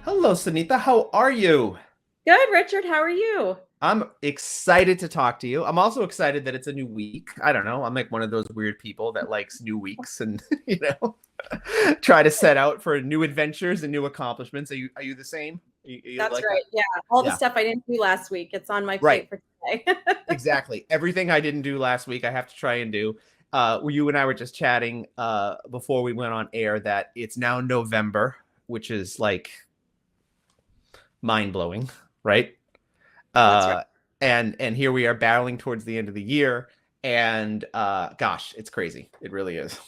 Hello, Sunitha. How are you? Good, Richard. How are you? I'm excited to talk to you. I'm also excited that it's a new week. I don't know. I'm like one of those weird people that likes new weeks and, try to set out for new adventures and new accomplishments. Are you the same? You That's like that? right. Yeah. All the Yeah. stuff I didn't do last week, it's on my Right. plate for today. Exactly. Everything I didn't do last week, I have to try and do. You and I were just chatting before we went on air that it's now November, which is like mind blowing, right? That's right. uh and here we are battling towards the end of the year, and gosh, it's crazy. It really is.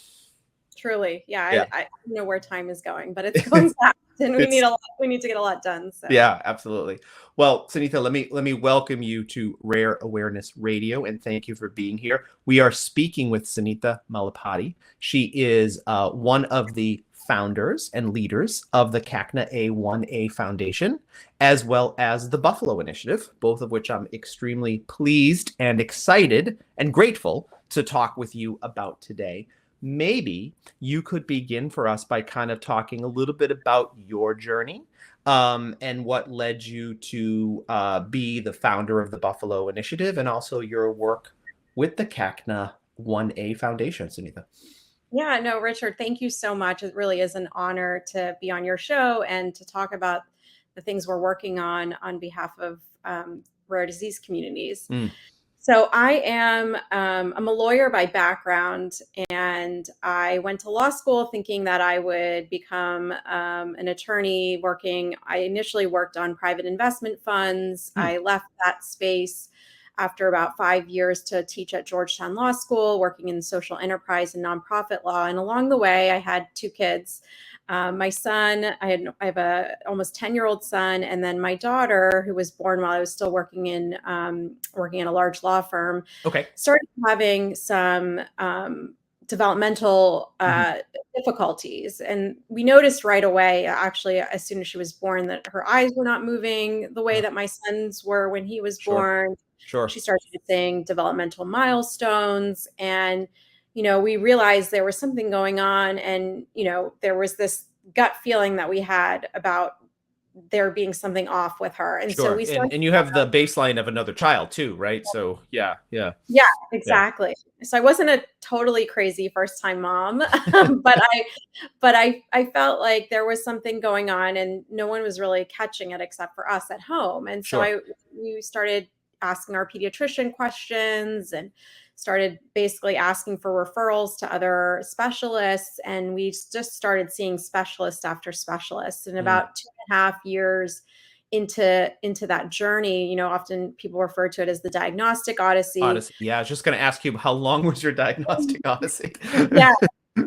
Truly. Yeah. Yeah. I don't know where time is going, but it's going fast and It's we need to get a lot done. So Yeah, absolutely. Well, Sunitha, let me welcome you to Rare Awareness Radio, and thank you for being here. We are speaking with Sunita Malipadi. She is one of the founders and leaders of the CACNA1A Foundation, as well as the Buffalo Initiative, both of which I'm extremely pleased and excited and grateful to talk with you about today. Maybe you could begin for us by kind of talking a little bit about your journey, and what led you to be the founder of the Buffalo Initiative, and also your work with the CACNA 1A Foundation, Sunitha. yeah, no, Richard, thank you so much. It really is an honor to be on your show and to talk about the things we're working on behalf of rare disease communities. Mm, So I'm a lawyer by background, and I went to law school thinking that I would become an attorney working. I initially worked on private investment funds. mm, I left that space after about 5 years to teach at Georgetown Law School, working in social enterprise and nonprofit law. And along the way, I had two kids. My son, I have a almost 10-year-old son, and then my daughter, who was born while I was still working in a large law firm, okay. started having some developmental Hmm. difficulties. And we noticed right away, actually, as soon as she was born, that her eyes were not moving the way that my son's were when he was Sure. born. Sure. She started hitting developmental milestones. And, we realized there was something going on. And, there was this gut feeling that we had about there being something off with her. And so Sure. we And started. and you have the baseline of another child too, right? So yeah, yeah, Yeah, yeah. exactly. So I wasn't a totally crazy first time mom, but I felt like there was something going on and no one was really catching it except for us at home. And so Sure. we started asking our pediatrician questions and started basically asking for referrals to other specialists, and we just started seeing specialist after specialist. In Mm. about 2.5 years into that journey, often people refer to it as the diagnostic odyssey. Odyssey. Yeah, I was just going to ask you, how long was your diagnostic odyssey? Yeah,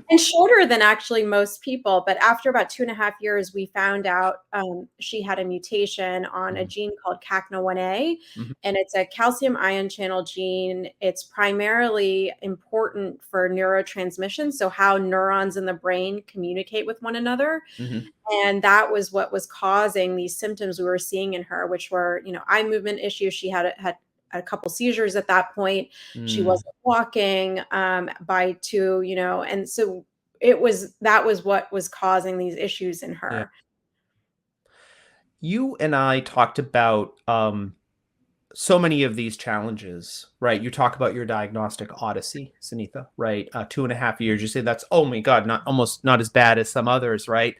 and shorter than actually most people. But after about 2.5 years, we found out she had a mutation on a Mhm, gene called CACNA1A, mhm, and it's a calcium ion channel gene. It's primarily important for neurotransmission, so how neurons in the brain communicate with one another. mhm. And that was what was causing these symptoms we were seeing in her, which were, eye movement issues. She had a couple seizures at that point. She Mm. wasn't walking by two, and so that was what was causing these issues in Yeah. her. You and I talked about so many of these challenges, right? You talk about your diagnostic odyssey, Sunitha, right? 2.5 years. You say that's, oh my God, not almost not as bad as some others, right?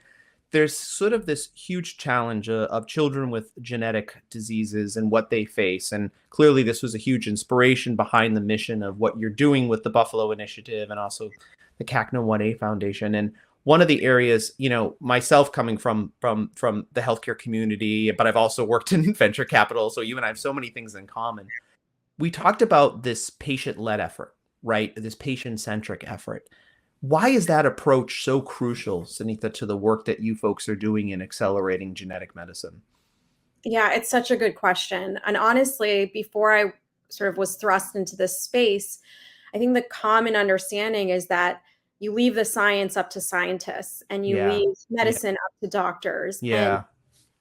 There's sort of this huge challenge of children with genetic diseases and what they face. And clearly, this was a huge inspiration behind the mission of what you're doing with the Buffalo Initiative and also the CACNA1A Foundation. And one of the areas, myself coming from the healthcare community, but I've also worked in venture capital. So you and I have so many things in common. We talked about this patient-led effort, right? This patient-centric effort. Why is that approach so crucial, Sunitha, to the work that you folks are doing in accelerating genetic medicine? Yeah, it's such a good question. And honestly, before I sort of was thrust into this space, I think the common understanding is that you leave the science up to scientists and you Yeah. leave Yeah. medicine up to doctors. And Yeah.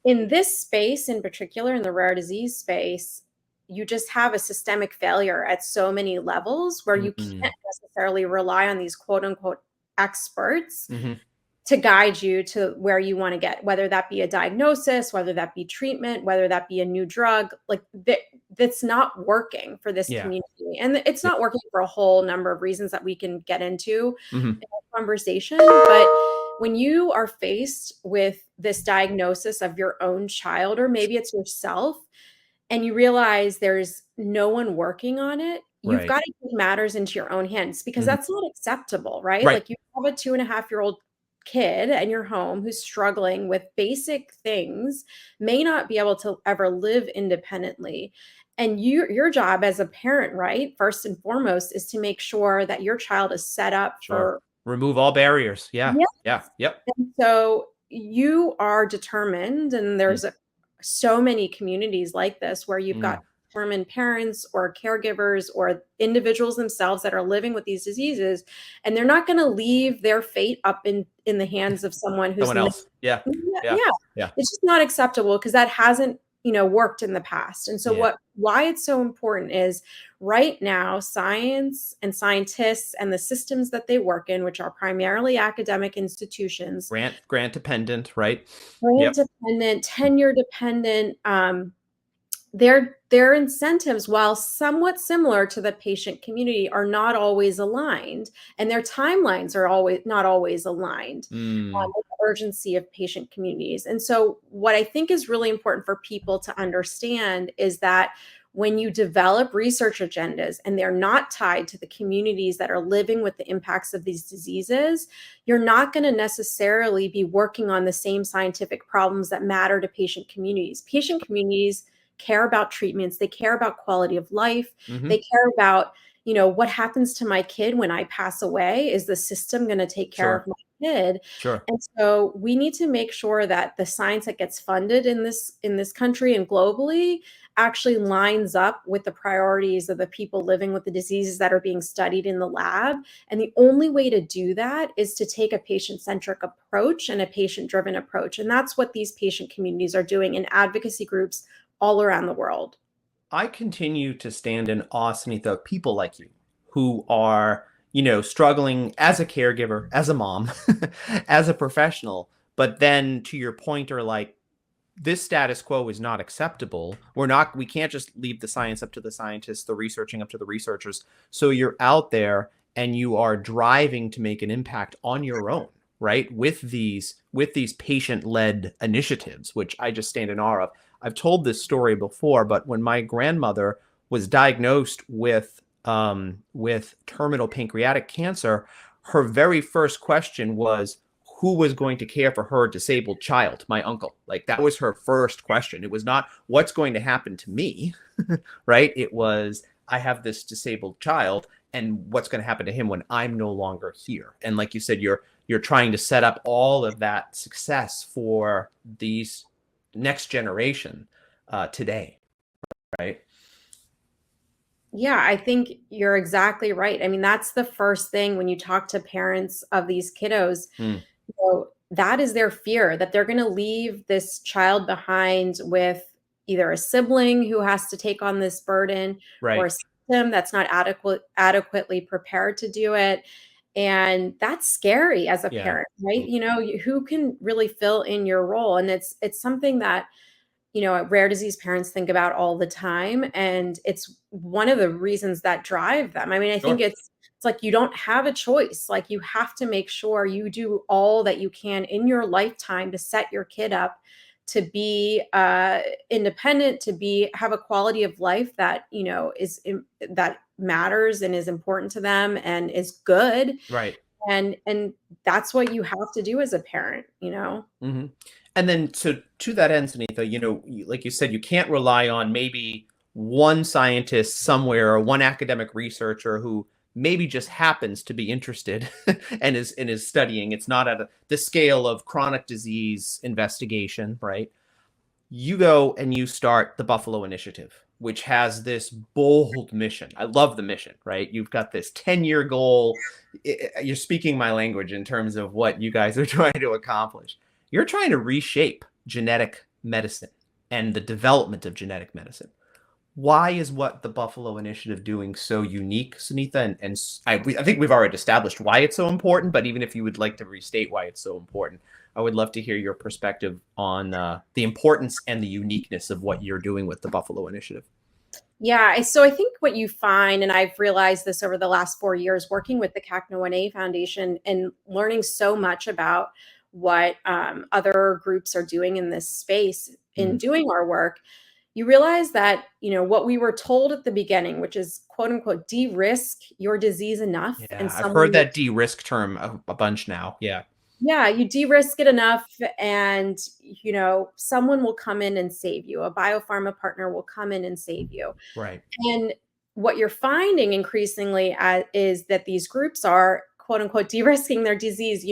in this space in particular, in the rare disease space, you just have a systemic failure at so many levels where you Mm-mm. can't necessarily rely on these quote unquote experts Mm-hmm. to guide you to where you want to get, whether that be a diagnosis, whether that be treatment, whether that be a new drug, like that's not working for this Yeah. community. And it's Yeah. not working for a whole number of reasons that we can get into Mm-hmm. in our conversation. But when you are faced with this diagnosis of your own child, or maybe it's yourself, and you realize there's no one working on it, you've Right. got to take matters into your own hands, because Mm-hmm. that's not acceptable, right? Right. Like, you have a 2.5-year-old kid in your home who's struggling with basic things, may not be able to ever live independently. And your job as a parent, right, first and foremost, is to make sure that your child is set up Sure. for. Remove all barriers. Yeah. Yeah. Yeah. Yep. And so you are determined, and Mm. there's so many communities like this where you've got Mm. determined parents or caregivers or individuals themselves that are living with these diseases, and they're not going to leave their fate up in the hands of someone who's Someone else. Yeah. yeah, Yeah. yeah. Yeah. It's just not acceptable, because that hasn't, worked in the past. And so Yeah. why it's so important is, right now, science and scientists and the systems that they work in, which are primarily academic institutions, Grant dependent, right? grant Yep. dependent, tenure dependent, their incentives, while somewhat similar to the patient community, are not always aligned, and their timelines are not always aligned Mm. with the urgency of patient communities. And so what I think is really important for people to understand is that when you develop research agendas and they're not tied to the communities that are living with the impacts of these diseases, you're not going to necessarily be working on the same scientific problems that matter to patient communities. Patient communities care about treatments, they care about quality of life, Mm-hmm. they care about, what happens to my kid when I pass away? Is the system going to take care of Sure. my kid? Sure. And so we need to make sure that the science that gets funded in this country and globally actually lines up with the priorities of the people living with the diseases that are being studied in the lab. And the only way to do that is to take a patient-centric approach and a patient-driven approach. And that's what these patient communities are doing in advocacy groups all around the world. I continue to stand in awe, Sunitha, of people like you who are, struggling as a caregiver, as a mom, as a professional, but then to your point are like, this status quo is not acceptable. We can't just leave the science up to the scientists, the researching up to the researchers. So you're out there and you are driving to make an impact on your own, right? With these patient-led initiatives, which I just stand in awe of. I've told this story before, but when my grandmother was diagnosed with terminal pancreatic cancer, her very first question was, who was going to care for her disabled child? My uncle. Like, that was her first question. It was not, what's going to happen to me, right? It was, I have this disabled child, and what's going to happen to him when I'm no longer here? And like you said, you're trying to set up all of that success for these next generation today, right? Yeah, I think you're exactly right. I mean, that's the first thing when you talk to parents of these kiddos. Mm. That is their fear, that they're going to leave this child behind with either a sibling who has to take on this burden, or a Right. system that's not adequately prepared to do it. And that's scary as a Yeah. parent, right? Who can really fill in your role? And it's something that rare disease parents think about all the time. And it's one of the reasons that drive them. I mean, I think Sure. it's like, you don't have a choice. Like, you have to make sure you do all that you can in your lifetime to set your kid up to be independent, to have a quality of life that, that matters and is important to them and is good. Right. And that's what you have to do as a parent. Mm-hmm. And then, so to that end, Sunitha, like you said, you can't rely on maybe one scientist somewhere or one academic researcher who maybe just happens to be interested and is studying. It's not at the scale of chronic disease investigation, right? You go and you start the Buffalo Initiative, which has this bold mission. I love the mission, right? You've got this 10-year goal. You're speaking my language in terms of what you guys are trying to accomplish. You're trying to reshape genetic medicine and the development of genetic medicine. Why is what the Buffalo Initiative doing so unique, Sunitha? I think we've already established why it's so important, but even if you would like to restate why it's so important, I would love to hear your perspective on the importance and the uniqueness of what you're doing with the Buffalo Initiative. Yeah, so I think what you find, and I've realized this over the last 4 years working with the CACNA1A Foundation and learning so much about what other groups are doing in this space in Mm. doing our work, you realize that, what we were told at the beginning, which is quote unquote, de-risk your disease enough and Yeah, I've heard someone will that de-risk term a bunch now. Yeah, yeah, you de-risk it enough and someone will come in and save you. A biopharma partner will come in and save you. right, And what you're finding increasingly is that these groups are quote unquote de-risking their disease.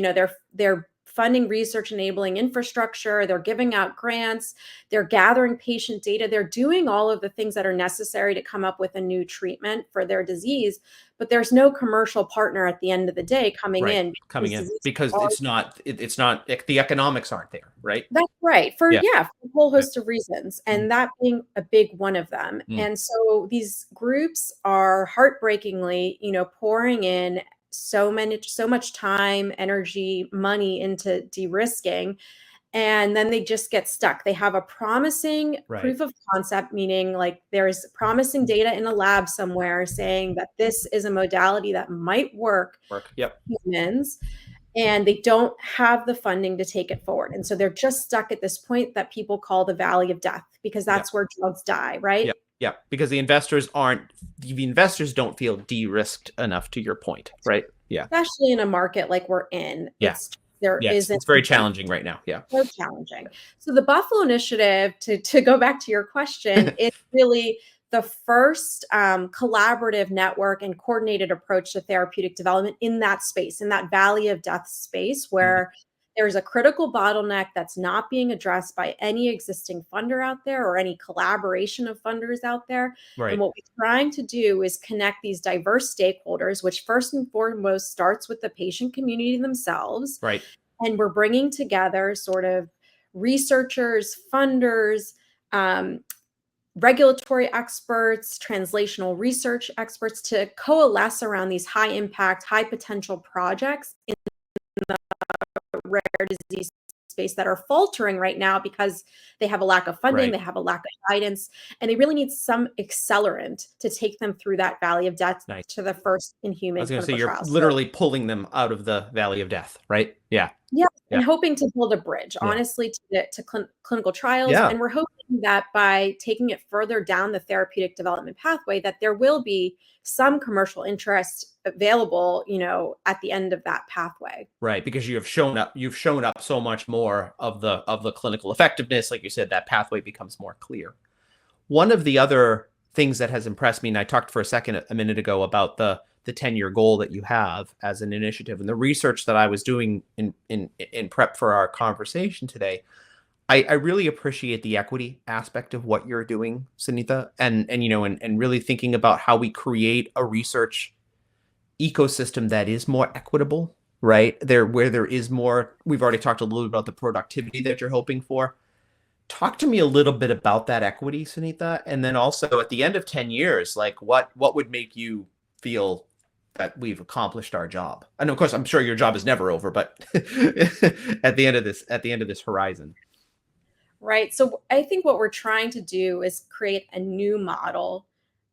They're funding research enabling infrastructure, they're giving out grants, they're gathering patient data, they're doing all of the things that are necessary to come up with a new treatment for their disease. But there's no commercial partner at the end of the day coming right. in Coming because in diseases because are it's not the economics aren't there, right? that's right. Yeah, For a whole yeah. host of reasons, Mm, and that being a big one of them. mm, And so these groups are heartbreakingly, pouring in so much time, energy, money into de-risking, and then they just get stuck. They have a promising right. proof of concept, meaning like there's promising data in a lab somewhere saying that this is a modality that might work Work. Yep. for humans, and they don't have the funding to take it forward. And so they're just stuck at this point that people call the valley of death because Yep. that's where drugs die, right? Yep. Yep. Because the investors don't feel de-risked enough to your point, right? Yeah. Especially in a market like we're in. Yeah. There Yes. isn't It's very challenging right now. Yeah. so challenging. So the Buffalo Initiative, to go back to your question, is really the first collaborative network and coordinated approach to therapeutic development in that space, in that valley of death space, Mhm. where there's a critical bottleneck that's not being addressed by any existing funder out there or any collaboration of funders out there. And Right. what we're trying to do is connect these diverse stakeholders, which first and foremost starts with the patient community themselves, Right. and we're bringing together sort of researchers, funders, um, regulatory experts, translational research experts to coalesce around these high impact, high potential projects in rare disease space that are faltering right now because they have a lack of funding, Right. they have a lack of guidance, and they really need some accelerant to take them through that valley of death Nice. to the first in I human was going to say clinical you're trials. So literally pulling them out of the valley of death, right? Yeah. yeah, Yeah. and hoping to build a bridge, Yeah. honestly, to get to clinical trials, Yeah. and we're hoping that by taking it further down the therapeutic development pathway, that there will be some commercial interest available, at the end of that pathway. Right. Because you've shown up so much more of the clinical effectiveness. Like you said, that pathway becomes more clear. One of the other things that has impressed me, and I talked for a second a minute ago about the 10-year goal that you have as an initiative and the research that I was doing in prep for our conversation today. I really appreciate the equity aspect of what you're doing, Sunitha, and really thinking about how we create a research ecosystem that is more equitable, right? There where there is more, we've already talked a little bit about the productivity that you're hoping for. Talk to me a little bit about that equity, Sunitha, and then also at the end of 10 years, like what would make you feel that we've accomplished our job? And of course, I'm sure your job is never over, but at the end of this horizon. Right. So I think what we're trying to do is create a new model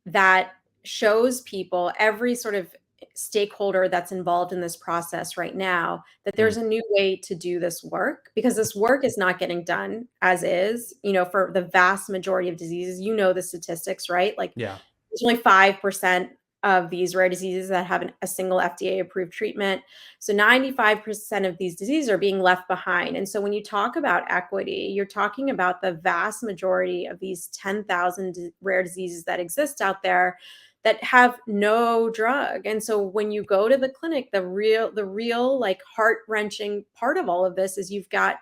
that shows people, every sort of stakeholder that's involved in this process right now, that Mm, there's a new way to do this work because this work is not getting done as is, for the vast majority of diseases. The statistics, right? Like yeah, there's only 5% of these rare diseases that have a single FDA approved treatment. So 95% of these diseases are being left behind. And so when you talk about equity, you're talking about the vast majority of these 10,000 rare diseases that exist out there that have no drug. And so when you go to the clinic, the real like heart-wrenching part of all of this is you've got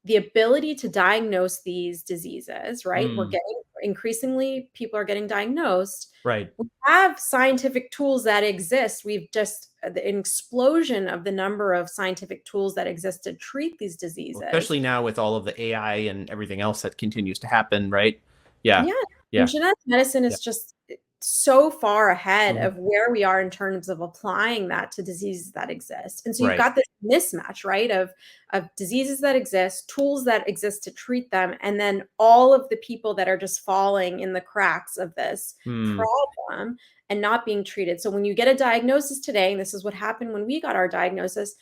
the ability to diagnose these diseases, right? We're mm, getting increasingly people are getting diagnosed. right. We have scientific tools that exist. We've just an explosion of the number of scientific tools that exist to treat these Well, diseases. especially now with all of the AI and everything else that continues to happen, right? Yeah, Yeah. Yeah. And genetic medicine Yeah. is just so far ahead Mhm. of where we are in terms of applying that to diseases that exist. And so you've Right. got this mismatch, right, of diseases that exist, tools that exist to treat them, and then all of the people that are just falling in the cracks of this Mm. problem and not being treated. So when you get a diagnosis today, and this is what happened when we got our diagnosis,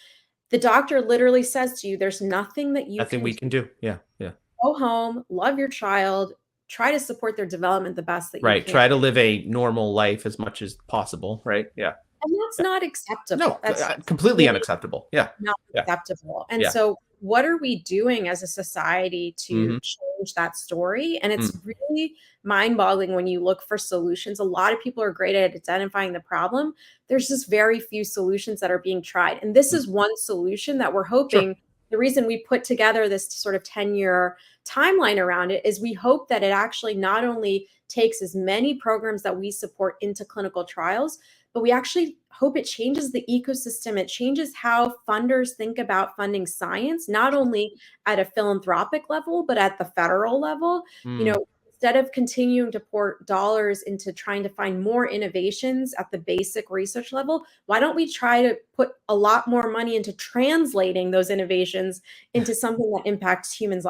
the doctor literally says to you, there's nothing that you Nothing can we do. can do. Yeah. Yeah. Go home, love your child, try to support their development the best that you Right. can. Try to live a normal life as much as possible. Right. Yeah. And that's Yeah. not No, acceptable. That's completely really unacceptable. Yeah. not Yeah. acceptable. And Yeah. so, what are we doing as a society to Hmm. change that story? And it's Mm. really mind boggling when you look for solutions. A lot of people are great at identifying the problem. There's just very few solutions that are being tried. And this Mm. is one solution that we're Sure. hoping. The reason we put together this sort of 10-year timeline around it is we hope that it actually not only takes as many programs that we support into clinical trials, but we actually hope it changes the ecosystem. It changes how funders think about funding science, not only at a philanthropic level, but at the federal level. You Mm. know, instead of continuing to pour dollars into trying to find more innovations at the basic research level, why don't we try to put a lot more money into translating those innovations into something that impacts human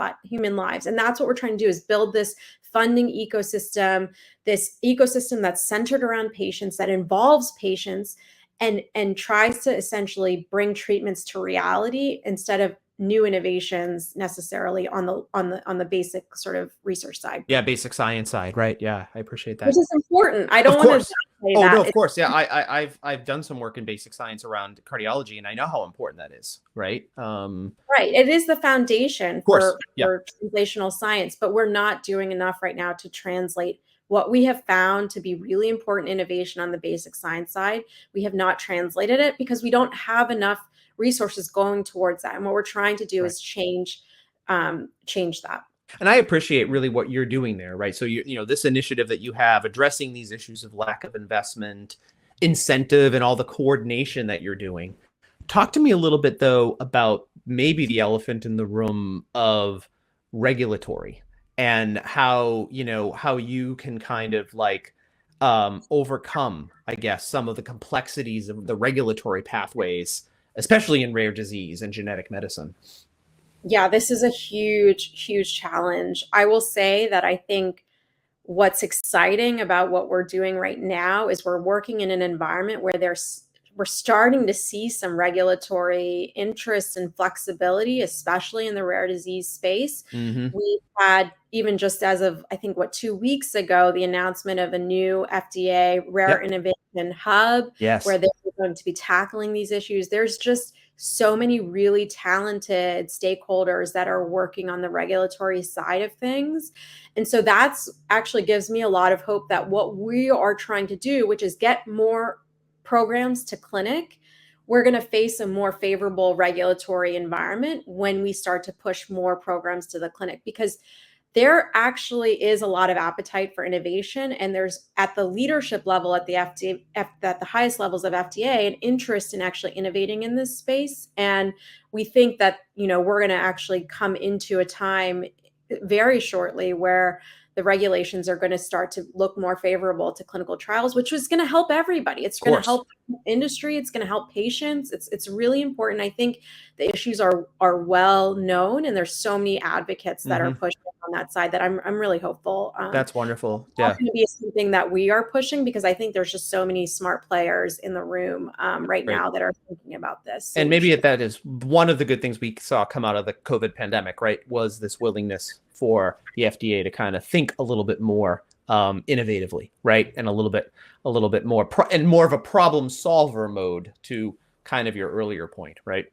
lives? And that's what we're trying to do, is build this funding ecosystem, this ecosystem that's centered around patients, that involves patients, and tries to essentially bring treatments to reality instead of new innovations necessarily on the basic sort of research side, Yeah. Basic science side. Right. Yeah. I appreciate which that. is important. I don't Of want to course. say Oh no, that. of course. Yeah, I've done some work in basic science around cardiology, and I know how important that is. Right. Right. It is the foundation Of course. Yeah. for translational science, but we're not doing enough right now to translate what we have found to be really important innovation on the basic science side. We have not translated it because we don't have enough resources going towards that. And what we're trying to do Right. is change that. And I appreciate really what you're doing there. Right. So you know this initiative that you have addressing these issues of lack of investment, incentive, and all the coordination that you're doing. Talk to me a little bit though about maybe the elephant in the room of regulatory and how, you know, how you can kind of like overcome, I guess, some of the complexities of the regulatory pathways, especially in rare disease and genetic medicine. Yeah, this is a huge challenge. I will say that I think what's exciting about what we're doing right now is we're working in an environment where we're starting to see some regulatory interest and flexibility, especially in the rare disease space. Hmm. We had, even just as of, I think, 2 weeks ago, the announcement of a new FDA Rare Yep. Innovation Hub Yes. where they're going to be tackling these issues. There's just so many really talented stakeholders that are working on the regulatory side of things. And so that's actually gives me a lot of hope that what we are trying to do, which is get more programs to clinic, we're going to face a more favorable regulatory environment when we start to push more programs to the clinic, because there actually is a lot of appetite for innovation, and there's, at the leadership level at the FDA, at the highest levels of FDA, an interest in actually innovating in this space. And we think that, you know, we're going to actually come into a time very shortly where the regulations are going to start to look more favorable to clinical trials, which is going to help everybody. It's Of going to course. help industry. It's going to help patients. It's really important. I think the issues are well known, and there's so many advocates that are Hmm. pushing on that side that I'm really hopeful. That's wonderful. That's Yeah. going to be something that we are pushing, because I think there's just so many smart players in the room right Great. now that are thinking about this And maybe solution. that is one of the good things we saw come out of the COVID pandemic, right? Was this willingness for the FDA to kind of think a little bit more innovatively, right? And a little bit more, and more of a problem solver mode, to kind of your earlier point, right?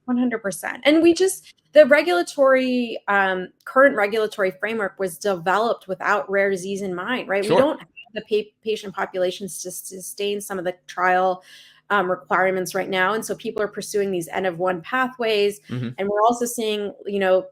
100%. And we just, the regulatory, current regulatory framework was developed without rare disease in mind, right? We Sure. don't have the patient populations to sustain some of the trial requirements right now. And so people are pursuing these N of one pathways. Hmm. And we're also seeing, you know,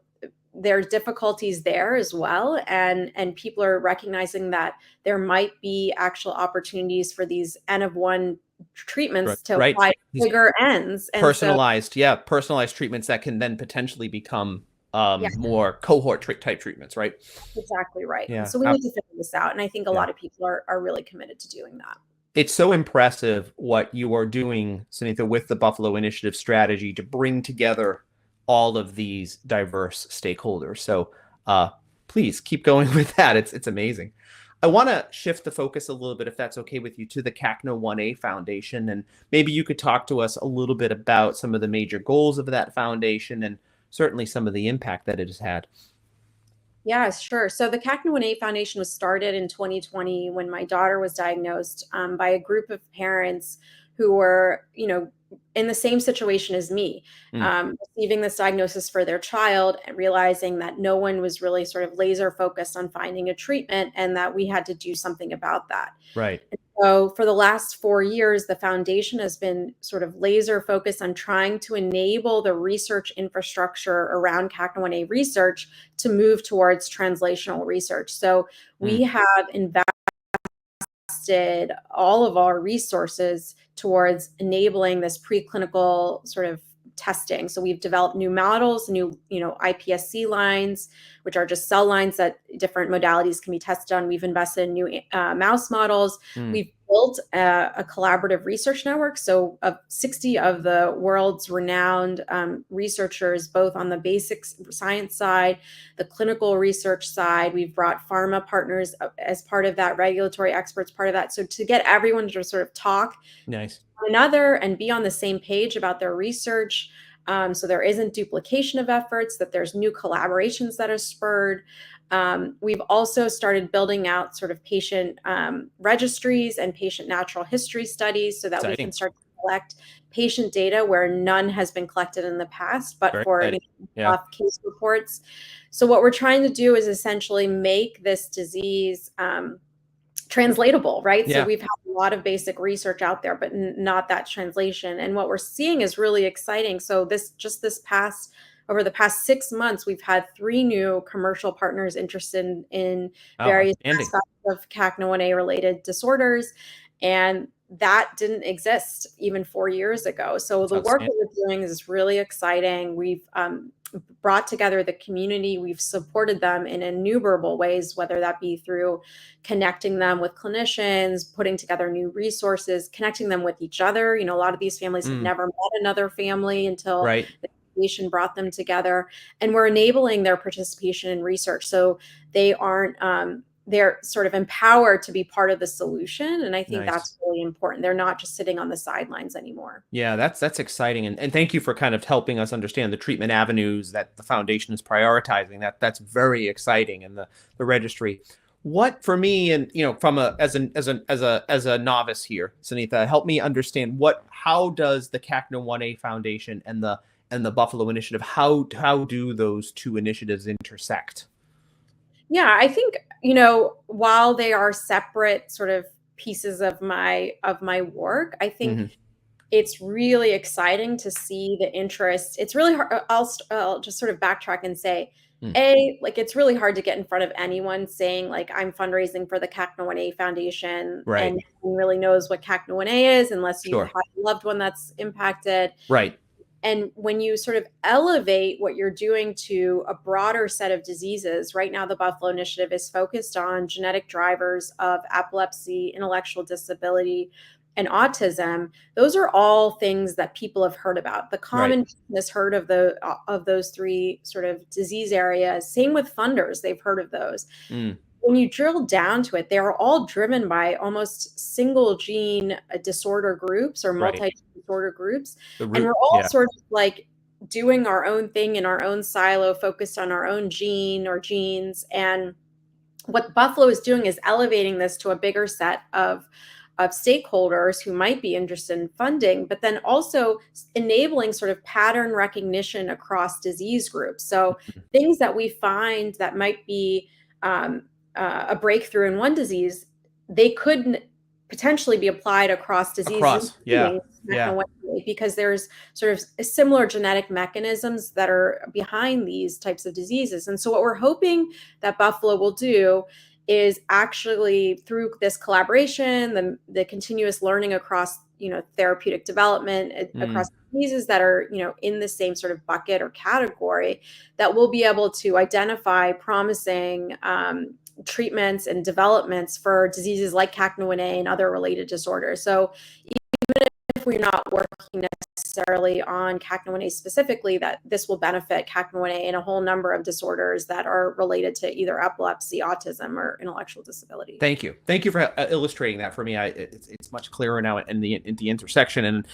there's difficulties there as well. And people are recognizing that there might be actual opportunities for these N of one Right. treatments to Right. apply These bigger ends. And so personalized, yeah, personalized treatments that can then potentially become Yeah, more cohort type treatments, right? exactly right. And Yeah. so we need to figure this out. And I think a Yeah. lot of people are really committed to doing that. It's so impressive what you are doing, Sunitha, with the Buffalo Initiative strategy to bring together all of these diverse stakeholders. So uh, please keep going with that. It's amazing. I want to shift the focus a little bit, if that's okay with you, to the CACNA1A Foundation. And maybe you could talk to us a little bit about some of the major goals of that foundation and certainly some of the impact that it has had. Yeah, sure. So the CACNA1A Foundation was started in 2020 when my daughter was diagnosed by a group of parents who were, in the same situation as me, Mm, receiving this diagnosis for their child and realizing that no one was really sort of laser focused on finding a treatment and that we had to do something about that. right. So for the last 4 years, the foundation has been sort of laser focused on trying to enable the research infrastructure around CACNA1A research to move towards translational research. So we Mm, have invested all of our resources towards enabling this preclinical sort of testing. So we've developed new models, new, iPSC lines, which are just cell lines that different modalities can be tested on. We've invested in new mouse models. mm. We've built a collaborative research network. So 60 of the world's renowned researchers, both on the basic science side, the clinical research side. We've brought pharma partners as part of that, regulatory experts part of that. So to get everyone to sort of talk Nice. one another and be on the same page about their research. So there isn't duplication of efforts, that there's new collaborations that are spurred. We've also started building out sort of patient registries and patient natural history studies so that we can Exciting. start to collect patient data where none has been collected in the past, but Very for exciting. Yeah. case reports. So what we're trying to do is essentially make this disease translatable, right? So Yeah. we've had a lot of basic research out there, but not that translation. And what we're seeing is really exciting. So over the past 6 months, we've had 3 new commercial partners interested in Oh, various outstanding. aspects of CACNA1A related disorders. And that didn't exist even 4 years ago. So That's the work outstanding. that we're doing is really exciting. We've brought together the community. We've supported them in innumerable ways, whether that be through connecting them with clinicians, putting together new resources, connecting them with each other. A lot of these families had Mm, never met another family until right. the foundation brought them together. And we're enabling their participation in research. So they aren't, they're sort of empowered to be part of the solution. And I think Nice. that's really important. They're not just sitting on the sidelines anymore. Yeah, that's exciting. And thank you for kind of helping us understand the treatment avenues that the foundation is prioritizing. That's very exciting. And the registry. What for me and from a as a novice here, Sunitha, help me understand how does the CACNA1A Foundation and the Buffalo Initiative, how do those two initiatives intersect? Yeah, I think, while they are separate sort of pieces of my work, I think Hmm. it's really exciting to see the interest. It's really hard. I'll just sort of backtrack and say, Mm, like it's really hard to get in front of anyone saying like I'm fundraising for the CACNA1A Foundation, and right. no one really knows what CACNA1A is unless you've Sure. had a loved one that's impacted. Right. And when you sort of elevate what you're doing to a broader set of diseases, right now the Buffalo Initiative is focused on genetic drivers of epilepsy, intellectual disability, and autism. Those are all things that people have heard about. The Right. common person has heard of those 3 sort of disease areas. Same with funders, they've heard of those. Mm, When you drill down to it, they are all driven by almost single gene disorder groups or right. multi disorder groups. The And we're root. all Yeah. sort of like doing our own thing in our own silo, focused on our own gene or genes. And what Buffalo is doing is elevating this to a bigger set of stakeholders who might be interested in funding, but then also enabling sort of pattern recognition across disease groups. So Mm. things that we find that might be um, a breakthrough in one disease, they could potentially be applied across diseases, Across. Yeah. including Yeah. because there's sort of similar genetic mechanisms that are behind these types of diseases. And so what we're hoping that Buffalo will do is actually through this collaboration, the continuous learning across, therapeutic development across diseases that are, in the same sort of bucket or category, that we'll be able to identify promising treatments and developments for diseases like CACNA1A and other related disorders. So if we're not working necessarily on CACNA1A specifically, that this will benefit CACNA1A in a whole number of disorders that are related to either epilepsy, autism, or intellectual disability. Thank you. Thank you for illustrating that for me. It's much clearer now in the intersection. And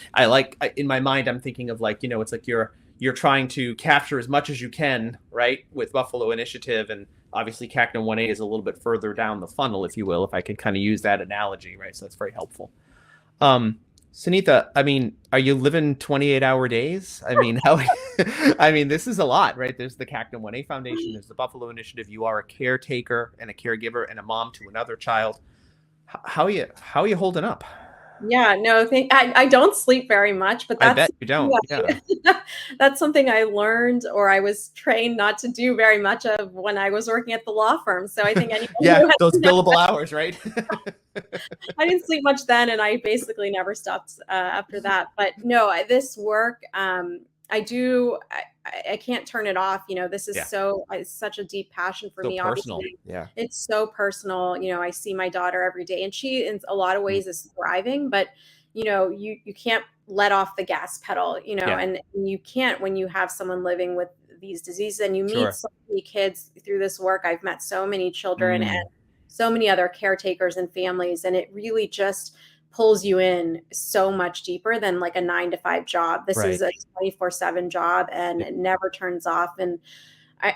in my mind, I'm thinking of it's like you're trying to capture as much as you can, right, with Buffalo Initiative, and obviously CACNA1A is a little bit further down the funnel, if you will, if I could kind of use that analogy, right? So that's very helpful. Sunitha, I mean, are you living 28-hour days? I mean, this is a lot, right? There's the CACNA1A Foundation, there's the Buffalo Initiative. You are a caretaker and a caregiver and a mom to another child. How are you holding up? Yeah, no, I don't sleep very much, but I bet you don't. Yeah. That's something I learned, or I was trained not to do very much of when I was working at the law firm. So I think anyone those billable hours, right? I didn't sleep much then, and I basically never stopped after that. But no, this work, I can't turn it off. This is it's such a deep passion for me. Personal. Obviously, yeah, it's so personal. I see my daughter every day, and she, in a lot of ways, is thriving. But you can't let off the gas pedal. And you can't when you have someone living with these diseases, and you meet so many kids through this work. I've met so many children and so many other caretakers and families, and it really just pulls you in so much deeper than like a 9-to-5 job. This is a 24/7 job, and it never turns off. And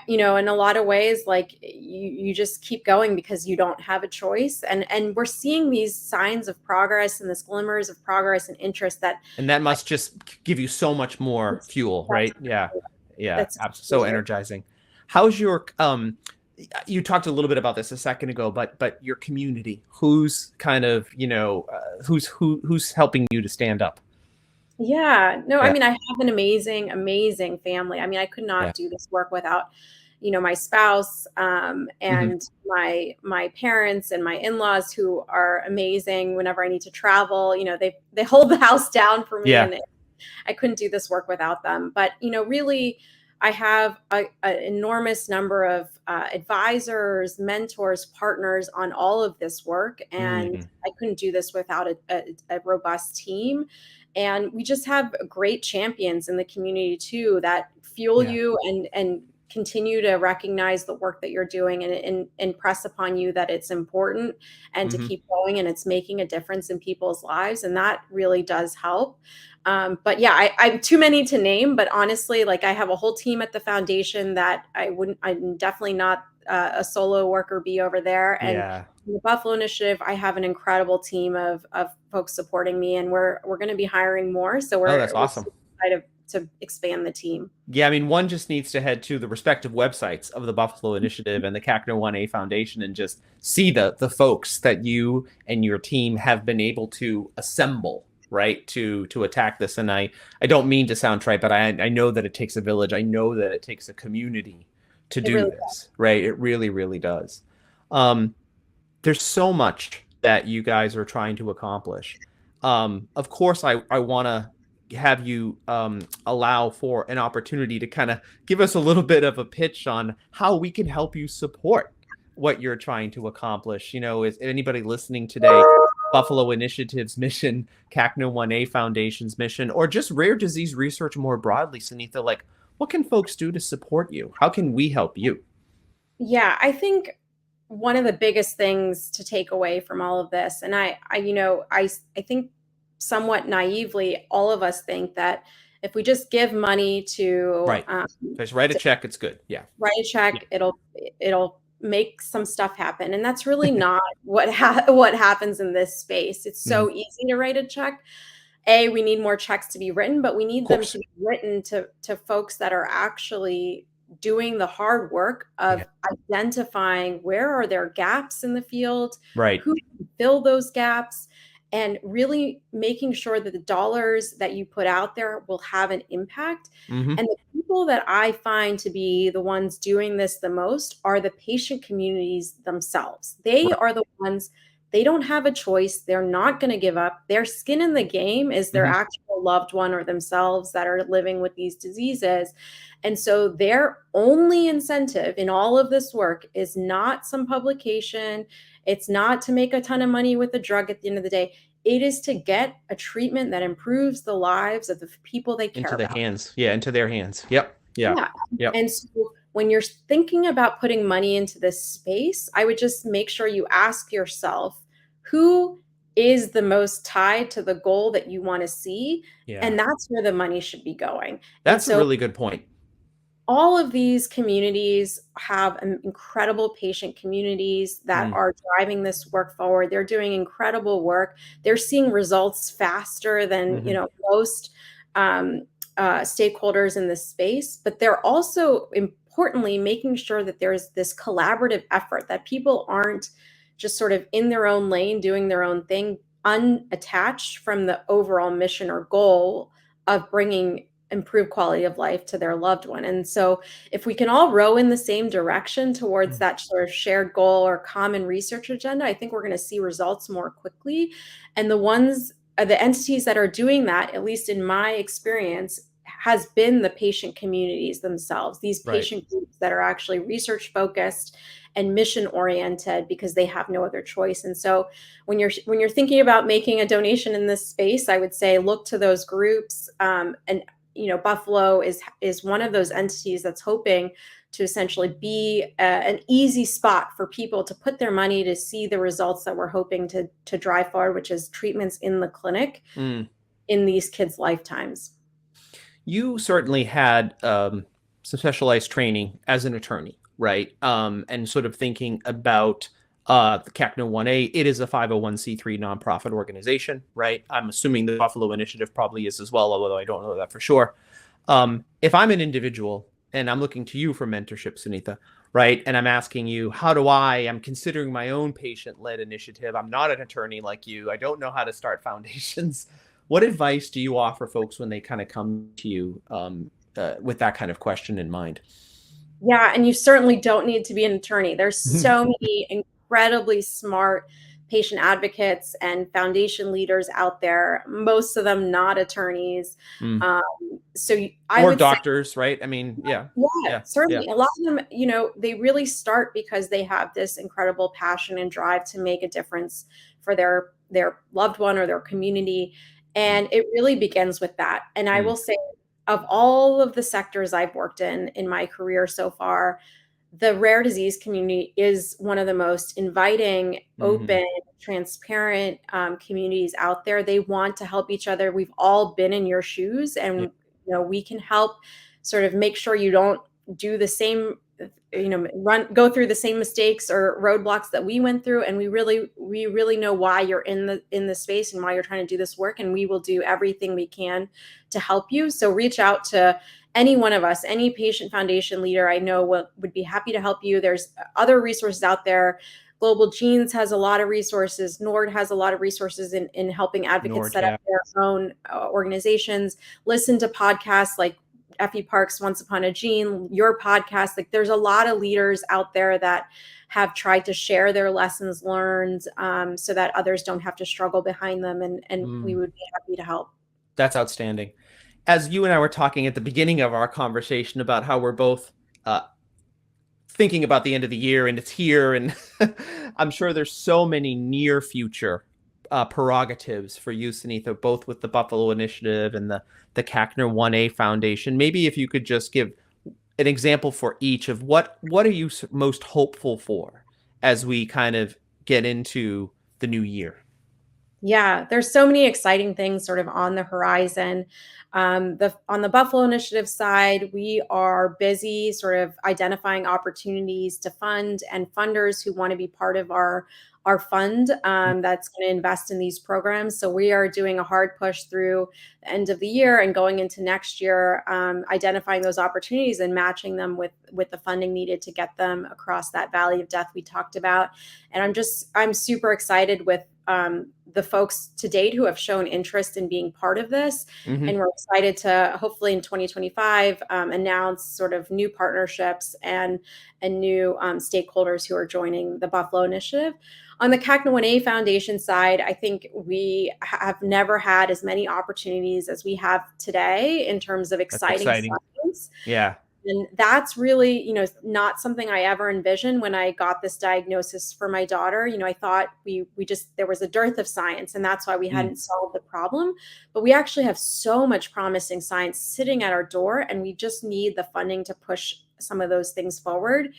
in a lot of ways, like you just keep going because you don't have a choice. And we're seeing these signs of progress and this glimmers of progress and interest and that must just give you so much more fuel, right? Yeah. That's so energizing. How's your you talked a little bit about this a second ago, but your community, who's kind of, who's helping you to stand up? I mean, I have an amazing family. I mean, I could not do this work without, my spouse, and my parents and my in-laws, who are amazing. Whenever I need to travel, they hold the house down for me, and I couldn't do this work without them. But, really, I have an enormous number of advisors, mentors, partners on all of this work. And I couldn't do this without a robust team. And we just have great champions in the community too, that fuel you and continue to recognize the work that you're doing, and impress upon you that it's important and to keep going, and it's making a difference in people's lives. And that really does help. But I'm too many to name, but honestly, like, I have a whole team at the foundation that I'm definitely not a solo worker bee over there. And in the Buffalo Initiative, I have an incredible team of folks supporting me, and we're going to be hiring more. So that's awesome. Excited to expand the team. Yeah, I mean, one just needs to head to the respective websites of the Buffalo Initiative and the CACNA1A Foundation and just see the folks that you and your team have been able to assemble, right, to attack this. And I don't mean to sound trite, but I know that it takes a village. I know that it takes a community to do this, right? It really, really does. There's so much that you guys are trying to accomplish. Of course, I want to have you allow for an opportunity to kind of give us a little bit of a pitch on how we can help you support what you're trying to accomplish. Is anybody listening today, Buffalo Initiative's mission, CACNA1A Foundation's mission, or just rare disease research more broadly, Sunitha, like, what can folks do to support you? How can we help you? Yeah, I think one of the biggest things to take away from all of this, and I think somewhat naively, all of us think that if we just give money to just write a check, it's good. Write a check, it'll make some stuff happen. And that's really not what happens in this space. It's so easy to write a check. We need more checks to be written, but we need them to be written to folks that are actually doing the hard work of identifying where are there gaps in the field, who can fill those gaps, and really making sure that the dollars that you put out there will have an impact. And the people people that I find to be the ones doing this the most are the patient communities themselves. They Right. are the ones, they don't have a choice. They're not going to give up. Their skin in the game is their Hmm. actual loved one or themselves that are living with these diseases. And so their only incentive in all of this work is not some publication. It's not to make a ton of money with a drug at the end of the day. It is to get a treatment that improves the lives of the people they care Into the about. hands. Yeah, into their hands. Yep. Yeah. Yeah. Yep. And so when you're thinking about putting money into this space, I would just make sure you ask yourself who is the most tied to the goal that you want to see. Yeah. And that's where the money should be going. And That's a so really good point. all of these communities have incredible patient communities that Mm. are driving this work forward. They're doing incredible work. They're seeing results faster than Hmm. most um, stakeholders in this space. But they're also importantly making sure that there's this collaborative effort, that people aren't just sort of in their own lane doing their own thing, unattached from the overall mission or goal of bringing improved quality of life to their loved one. And so if we can all row in the same direction towards Mm. that sort of shared goal or common research agenda, I think we're going to see results more quickly. And the entities that are doing that, at least in my experience, has been the patient communities themselves, these Right. patient groups that are actually research focused and mission oriented because they have no other choice. And so when you're thinking about making a donation in this space, I would say look to those groups. And Buffalo is one of those entities that's hoping to essentially be an easy spot for people to put their money to see the results that we're hoping to drive forward, which is treatments in the clinic Mm. in these kids' lifetimes. You certainly had some specialized training as an attorney, right? And sort of thinking about the CACNA1A, it is a 501c3 nonprofit organization, right? I'm assuming the Buffalo Initiative probably is as well, although I don't know that for sure. If I'm an individual and I'm looking to you for mentorship, Sunitha, right? And I'm asking you, I'm considering my own patient-led initiative. I'm not an attorney like you. I don't know how to start foundations. What advice do you offer folks when they kind of come to you with that kind of question in mind? Yeah, and you certainly don't need to be an attorney. There's so many incredibly smart patient advocates and foundation leaders out there, most of them not attorneys. Mm. Um, I Or would say, doctors, right? I mean, yeah, yeah, yeah, yeah. certainly. A lot of them, they really start because they have this incredible passion and drive to make a difference for their loved one or their community. Mm. And it really begins with that. And I Mm. will say, of all of the sectors I've worked in my career so far, the rare disease community is one of the most inviting, Hmm. open, transparent communities out there. They want to help each other. We've all been in your shoes, Yeah. and we can help sort of make sure you don't do the same, go through the same mistakes or roadblocks that we went through. And we really know why you're in the space and why you're trying to do this work, and we will do everything we can to help you. So reach out to any one of us, any patient foundation leader I know would be happy to help you. There's other resources out there. Global Genes has a lot of resources. NORD has a lot of resources in helping advocates Nord, set up yeah. their own organizations. Listen to podcasts like Effie Park's Once Upon a Gene, your podcast. Like, there's a lot of leaders out there that have tried to share their lessons learned, so that others don't have to struggle behind them. And we Mm. would be happy to help. That's outstanding. As you and I were talking at the beginning of our conversation about how we're both uh, thinking about the end of the year and it's here, and I'm sure there's so many near future prerogatives for you, Sunitha, both with the Buffalo Initiative and the CACNA1A Foundation. Maybe if you could just give an example for each of what are you most hopeful for as we kind of get into the new year. Yeah, there's so many exciting things sort of on the horizon. On the Buffalo Initiative side, we are busy sort of identifying opportunities to fund and funders who want to be part of our fund that's going to invest in these programs. So we are doing a hard push through the end of the year and going into next year, identifying those opportunities and matching them with the funding needed to get them across that valley of death we talked about. And I'm super excited with the folks to date who have shown interest in being part of this. Hmm. And we're excited to hopefully in 2025 announce sort of new partnerships and new stakeholders who are joining the Buffalo Initiative. On the CACNA1A Foundation side, I think we have never had as many opportunities as we have today in terms of That's exciting exciting. science. Yeah. And that's really, not something I ever envisioned when I got this diagnosis for my daughter. I thought we just there was a dearth of science, and that's why we Mm. hadn't solved the problem. But we actually have so much promising science sitting at our door, and we just need the funding to push some of those things forward.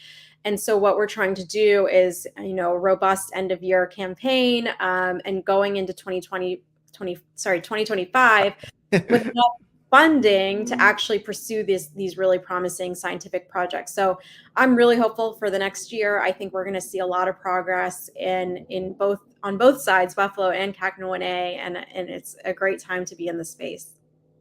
And so what we're trying to do is, a robust end of year campaign, and going into 2025 with funding to actually pursue these really promising scientific projects. So I'm really hopeful for the next year. I think we're going to see a lot of progress in both on both sides, Buffalo and CACNA1A, and it's a great time to be in the space.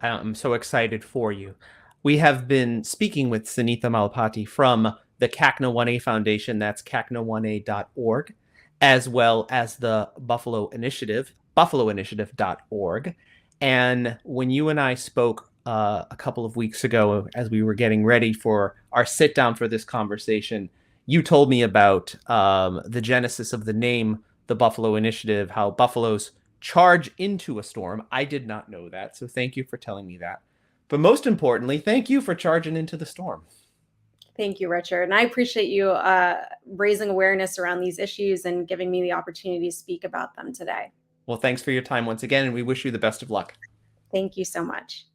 I'm so excited for you. We have been speaking with Sunita Malipati from the CACNA1A Foundation, that's cacna1a.org, as well as the Buffalo Initiative, buffaloinitiative.org. And when you and I spoke a couple of weeks ago, as we were getting ready for our sit down for this conversation, you told me about the genesis of the name, the Buffalo Initiative, how buffaloes charge into a storm. I did not know that, so thank you for telling me that. But most importantly, thank you for charging into the storm. Thank you, Richard. And I appreciate you raising awareness around these issues and giving me the opportunity to speak about them today. Well, thanks for your time once again, and we wish you the best of luck. Thank you so much.